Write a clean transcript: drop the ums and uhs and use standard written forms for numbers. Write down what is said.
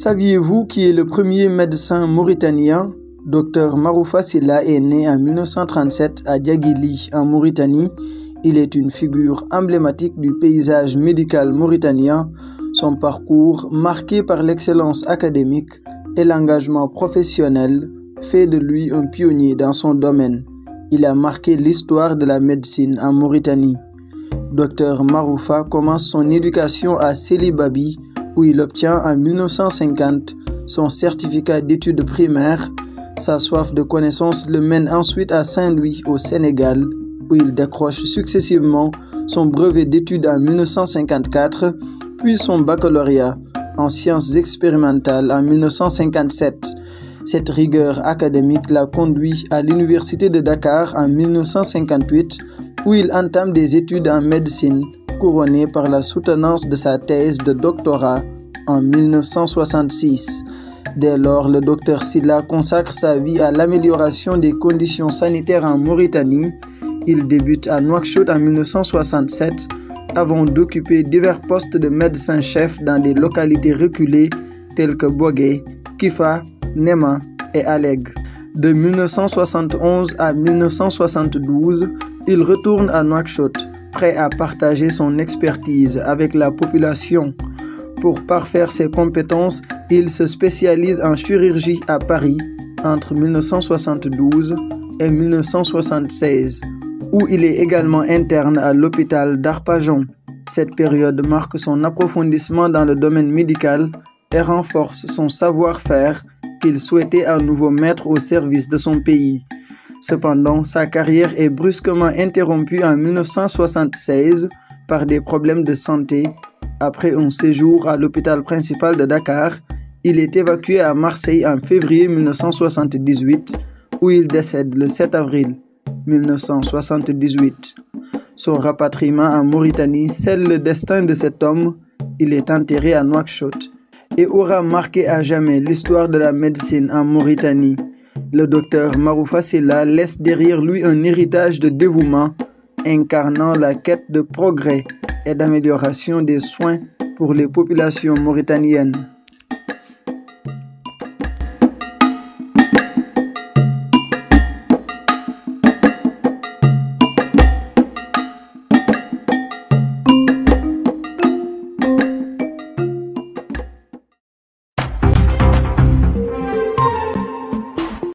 Saviez-vous qui est le premier médecin mauritanien? Dr Maroufa Sylla est né en 1937 à Diaguili, en Mauritanie. Il est une figure emblématique du paysage médical mauritanien. Son parcours, marqué par l'excellence académique et l'engagement professionnel, fait de lui un pionnier dans son domaine. Il a marqué l'histoire de la médecine en Mauritanie. Dr Maroufa commence son éducation à Sélibabi, où il obtient en 1950 son certificat d'études primaires. Sa soif de connaissance le mène ensuite à Saint-Louis, au Sénégal, où il décroche successivement son brevet d'études en 1954, puis son baccalauréat en sciences expérimentales en 1957. Cette rigueur académique l'a conduit à l'Université de Dakar en 1958, où il entame des études en médecine, couronné par la soutenance de sa thèse de doctorat en 1966. Dès lors, le Dr Sylla consacre sa vie à l'amélioration des conditions sanitaires en Mauritanie. Il débute à Nouakchott en 1967, avant d'occuper divers postes de médecin-chef dans des localités reculées telles que Bogué, Kifa, Nema et Aleg. De 1971 à 1972, il retourne à Nouakchott, prêt à partager son expertise avec la population. Pour parfaire ses compétences, il se spécialise en chirurgie à Paris entre 1972 et 1976, où il est également interne à l'hôpital d'Arpajon. Cette période marque son approfondissement dans le domaine médical et renforce son savoir-faire qu'il souhaitait à nouveau mettre au service de son pays. Cependant, sa carrière est brusquement interrompue en 1976 par des problèmes de santé. Après un séjour à l'hôpital principal de Dakar, il est évacué à Marseille en février 1978, où il décède le 7 avril 1978. Son rapatriement en Mauritanie scelle le destin de cet homme. Il est enterré à Nouakchott et aura marqué à jamais l'histoire de la médecine en Mauritanie. Le docteur Maroufa Sylla laisse derrière lui un héritage de dévouement, incarnant la quête de progrès et d'amélioration des soins pour les populations mauritaniennes.